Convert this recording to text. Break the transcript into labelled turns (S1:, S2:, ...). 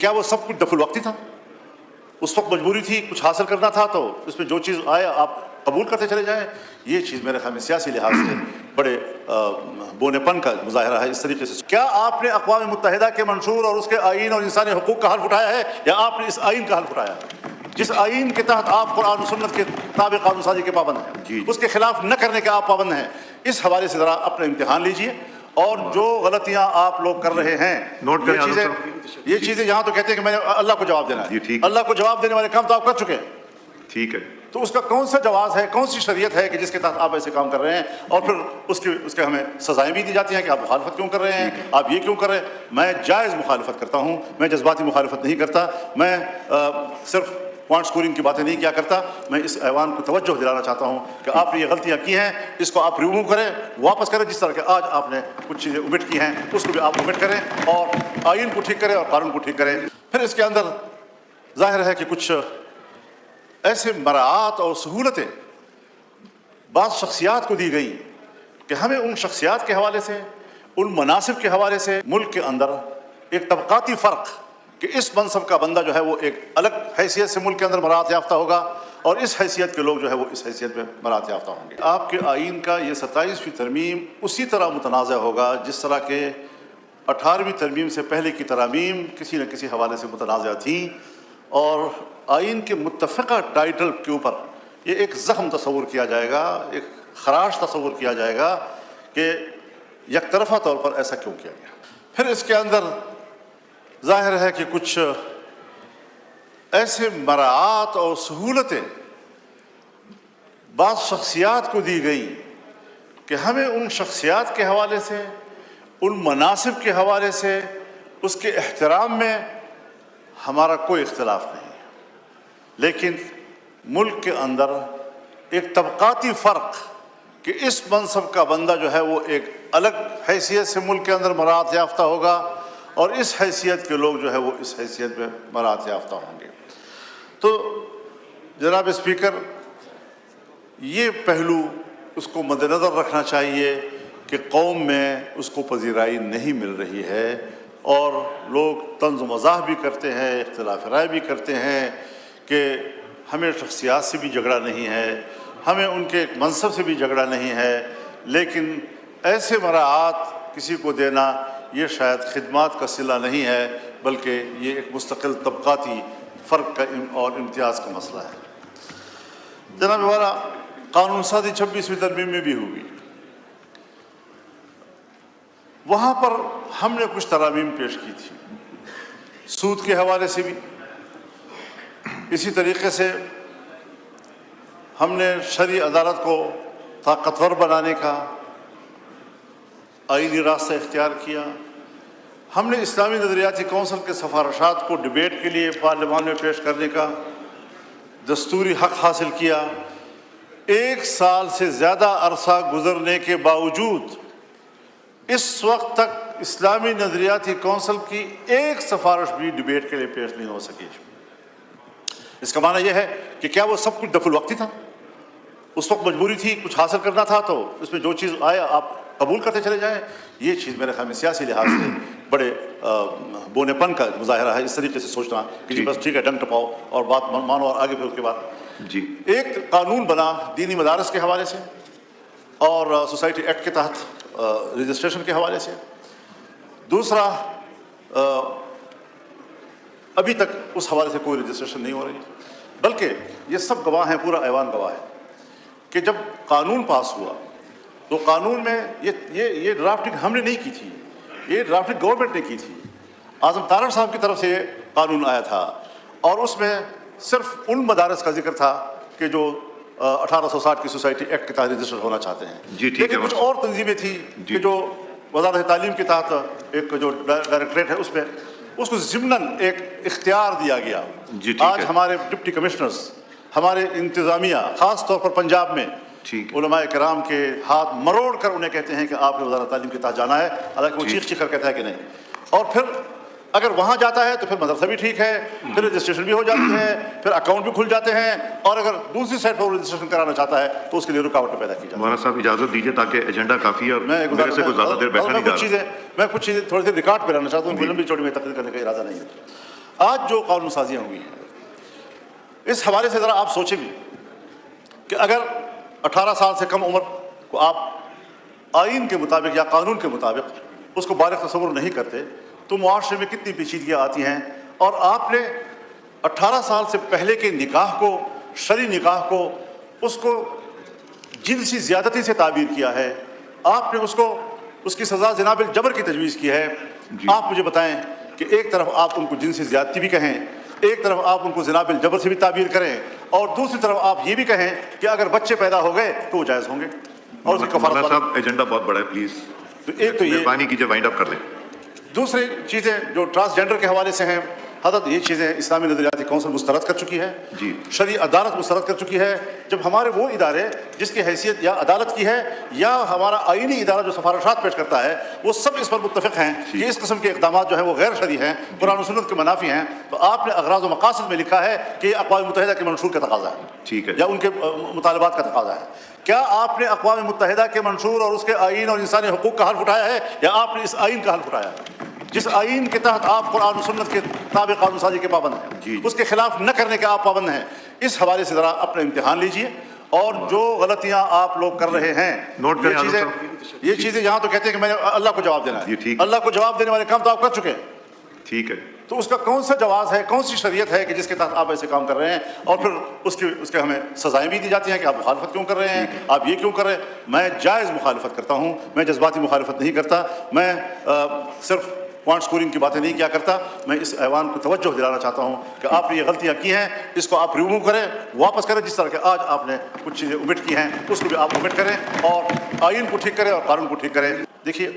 S1: क्या वो सब कुछ दफुल वक्ती था؟ उस वक्त मजबूरी थी, कुछ हासिल करना था तो इसमें जो चीज़ आए आप कबूल करते चले जाएं। ये चीज़ मेरे ख्याल में सियासी लिहाज से बड़े बोनेपन का मुजाहरा है। इस तरीके से क्या आपने अक़वाम मुत्तहिदा के मंशूर और उसके आइन और इंसानी हुकूक का हल्फ उठाया है, या आपने इस आइन का हल्फ उठाया है जिस आइन के तहत आप कुरान और सुन्नत के ताबे कानून साजी के पाबंद हैं, उसके खिलाफ न करने के आप पाबंद हैं? इस हवाले से ज़रा अपना इम्तिहान लीजिए, और जो गलतियां आप लोग कर रहे हैं
S2: नोट करें।
S1: ये चीज़ें यहाँ तो कहते हैं कि मैंने अल्लाह को जवाब देना है, अल्लाह को जवाब देने वाले काम तो आप कर चुके हैं।
S2: ठीक है,
S1: तो उसका कौन सा जवाब है, कौन सी शरीयत है कि जिसके तहत आप ऐसे काम कर रहे हैं, और फिर उसके हमें सजाएं भी दी जाती हैं कि आप मुखालफत क्यों कर रहे हैं, आप ये क्यों कर रहे हैं? मैं जायज़ मुखालफत करता हूँ, मैं जज्बाती मुखालफत नहीं करता, मैं सिर्फ पॉइंट स्कोरिंग की बातें नहीं किया करता। मैं इस ऐवान को तवज्जो दिलाना चाहता हूँ कि आपने ये गलतियाँ की हैं, इसको आप रिमूव करें, वापस करें। जिस तरह के आज आपने कुछ चीज़ें ओमिट की हैं उसको भी आप ओमिट करें, और आइन को ठीक करें और कानून को ठीक करें। फिर इसके अंदर जाहिर है कि कुछ ऐसे मराआत और सहूलतें बाज़ शख्सियात को दी गई कि हमें उन शख्सियात के हवाले से, उन मनासिब के हवाले से मुल्क के अंदर एक तबक़ाती फ़र्क कि इस मनसब का बंदा जो है वो एक अलग हैसियत से मुल्क के अंदर मरात याफ्ता होगा, और इस हैसियत के लोग जो है वो इस हैसियत में मरात याफ्ता होंगे। आपके आइन का ये 27वीं तरमीम उसी तरह मुतनाज़ होगा जिस तरह के 18वीं तरमीम से पहले की तरामीम किसी न किसी हवाले से मुतनाज़ थी, और आइन के मुत्तफ़क़ा टाइटल के ऊपर ये एक ज़ख्म तस्वुर किया जाएगा, एक खराश तस्वुर किया जाएगा कि यकतरफ़ा तौर पर ऐसा क्यों किया गया। फिर इसके अंदर ज़ाहिर है कि कुछ ऐसे मराआत और सहूलतें बाज़ शख्सियात को दी गई कि हमें उन शख्सियात के हवाले से, उन मनासिब के हवाले से, उसके एहतराम में हमारा कोई इख्तिलाफ नहीं है, लेकिन मुल्क के अंदर एक तबक़ाती फ़र्क कि इस मनसब का बंदा जो है वो एक अलग हैसियत से मुल्क के अंदर मरात याफ्ता होगा, और इस हैसियत के लोग जो है वो इस हैसियत में मरात याफ्ता होंगे। तो जनाब स्पीकर, ये पहलू उसको मद्देनज़र रखना चाहिए कि कौम में उसको पजीराई नहीं मिल रही है, और लोग तंज़ मज़ाह भी करते हैं, इख्तिलाफ़ राय भी करते हैं कि हमें शख्सियात से भी झगड़ा नहीं है, हमें उनके मनसब से भी झगड़ा नहीं है, लेकिन ऐसे मराआत किसी को देना ये शायद खिदमात का सिला नहीं है, बल्कि ये एक मुस्तकिल तबक़ाती फ़र्क का और इम्तियाज़ का मसला है। जनाब वाला, कानून साज़ी 26वीं तरमीम में भी हुई, वहाँ पर हमने कुछ तरामीम पेश की थी, सूद के हवाले से भी। इसी तरीके से हमने शरई अदालत को ताकतवर बनाने का आईनी रास्ता इख्तियार किया। हमने इस्लामी नज़रियाती कौंसिल के सिफारिशात को डिबेट के लिए पार्लियामान में पेश करने का दस्तूरी हक़ हासिल किया। 1 साल से ज़्यादा अरसा गुज़रने के बावजूद इस वक्त तक इस्लामी नज़रियाती कौंसिल की एक सिफारिश भी डिबेट के लिए पेश नहीं हो सकी। इसका माना यह है कि क्या वो सब कुछ दफुल वक्ती था? उस वक्त मजबूरी थी, कुछ हासिल करना था तो इसमें जो चीज़ आए आप कबूल करते चले जाएं। ये चीज़ मेरे ख्याल में सियासी लिहाज से बड़े बोनेपन का मुजाहरा है। इस तरीके से सोचना कि बस ठीक है, डंग टपाओ और बात मानो, और आगे फिर उसके बाद
S2: जी
S1: एक कानून बना दीनी मदारस के हवाले से और सोसाइटी एक्ट के तहत रजिस्ट्रेशन के हवाले से। दूसरा, अभी तक उस हवाले से कोई रजिस्ट्रेशन नहीं हो रही, बल्कि ये सब गवाह हैं, पूरा ऐवान गवाह है कि जब कानून पास हुआ तो कानून में ये ड्राफ्टिंग हमने नहीं की थी, ये ड्राफ्टिंग गवर्नमेंट ने की थी। आज़म तारड़ साहब की तरफ से ये कानून आया था, और उसमें सिर्फ उन मदारस का जिक्र था कि जो 1860 की सोसाइटी एक्ट के तहत रजिस्टर होना चाहते हैं। लेकिन कुछ और तंजीमें थी कि जो वज़ारत तालीम के तहत एक जो डायरेक्टरेट है उसमें उसको ज़िम्नन एक इख्तियार दिया गया। आज हमारे डिप्टी कमिश्नर्स, हमारे इंतज़ामिया, ख़ास तौर पर पंजाब में उलमाए किराम के हाथ मरोड़ कर उन्हें कहते हैं कि आपने वज़ारत तालीम के तहत जाना है, हालांकि वो चीख कर कहता है कि नहीं। और फिर अगर वहाँ जाता है तो फिर मदरसा भी ठीक है, फिर रजिस्ट्रेशन भी हो जाती है, फिर अकाउंट भी खुल जाते हैं, और अगर दूसरी साइड पर रजिस्ट्रेशन कराना चाहता है तो उसके लिए रुकावटें पैदा की जाती हैं।
S2: मौलाना साहब इजाज़त दीजिए ताकि एजेंडा काफ़ी है, मैं मेरे से कुछ ज़्यादा देर बैठा नहीं जा रहा।
S1: मैं कुछ चीज़ें थोड़ी सी रिकॉर्ड पे रहना चाहता हूँ, लंबी चौड़ी में तकरीर करने का इरादा नहीं है। آج جو قانون سازیاں ہوئی ہیں اس حوالے سے ذرا آپ سوچیں بھی کہ اگر 18 سال سے کم عمر کو آپ آئین کے مطابق یا قانون کے مطابق اس کو بالغ تصور نہیں کرتے تو معاشرے میں کتنی پیچیدگیاں آتی ہیں. اور آپ نے 18 سال سے پہلے کے نکاح کو، شرعی نکاح کو، اس کو جنسی زیادتی سے تعبیر کیا ہے. آپ نے اس کی سزا زنا بالجبر کی تجویز کی ہے. آپ مجھے بتائیں کہ ایک طرف آپ ان کو جنسی زیادتی بھی کہیں، ایک طرف آپ ان کو زنا بالجبر سے بھی تعبیر کریں، اور دوسری طرف آپ یہ بھی کہیں کہ اگر بچے پیدا ہو گئے تو وہ جائز ہوں گے اور اس کی کفارت
S2: صاحب ایجنڈا بہت بڑا ہے، پلیز
S1: تو ایک تو یہ
S2: مہربانی کیجیے وائنڈ اپ کر لیں.
S1: دوسری چیزیں جو ٹرانسجینڈر کے حوالے سے ہیں، حضرت یہ چیزیں اسلامی نظریاتی کونسل مسترد کر چکی ہے،
S2: جی
S1: شرعی عدالت مسترد کر چکی ہے. جب ہمارے وہ ادارے جس کی حیثیت یا عدالت کی ہے یا ہمارا آئینی ادارہ جو سفارشات پیش کرتا ہے وہ سب اس پر متفق ہیں کہ اس قسم کے اقدامات جو ہیں وہ غیر شرعی ہیں، قرآن و سنت کے منافی ہیں. تو آپ نے اغراض و مقاصد میں لکھا ہے کہ یہ اقوام متحدہ کے منشور کا تقاضا ہے،
S2: ٹھیک ہے،
S1: یا ان کے مطالبات کا تقاضا ہے. کیا آپ نے اقوام متحدہ کے منشور اور اس کے آئین اور انسانی حقوق کا حلف اٹھایا ہے، یا آپ نے اس آئین کا حلف اٹھایا ہے جس آئین کے تحت آپ قرآن و سنت کے تابع قانون سازی کے پابند ہیں، اس کے خلاف نہ کرنے کے آپ پابند ہیں؟ اس حوالے سے ذرا اپنا امتحان لیجئے. اور جو غلطیاں آپ لوگ کر رہے ہیں، یہ چیزیں یہاں تو کہتے ہیں کہ میں نے اللہ کو جواب دینا ہے، اللہ کو جواب دینے والے کام تو آپ کر چکے ہیں،
S2: ٹھیک ہے.
S1: تو اس کا کون سا جواز ہے، کون سی شریعت ہے کہ جس کے تحت آپ ایسے کام کر رہے ہیں اور پھر اس کے ہمیں سزائیں بھی دی جاتی ہیں کہ آپ مخالفت کیوں کر رہے ہیں، آپ یہ کیوں کر رہے ہیں؟ میں جائز مخالفت کرتا ہوں، میں جذباتی مخالفت نہیں کرتا، میں صرف پوائنٹ سکورنگ کی باتیں نہیں کیا کرتا. میں اس ایوان کو توجہ دلانا چاہتا ہوں کہ آپ نے یہ غلطیاں کی ہیں، اس کو آپ ریموو کریں، واپس کریں. جس طرح کہ آج آپ نے کچھ چیزیں omit کی ہیں اس کو بھی آپ omit کریں اور آئین کو ٹھیک کریں اور قانون کو ٹھیک کریں. دیکھیے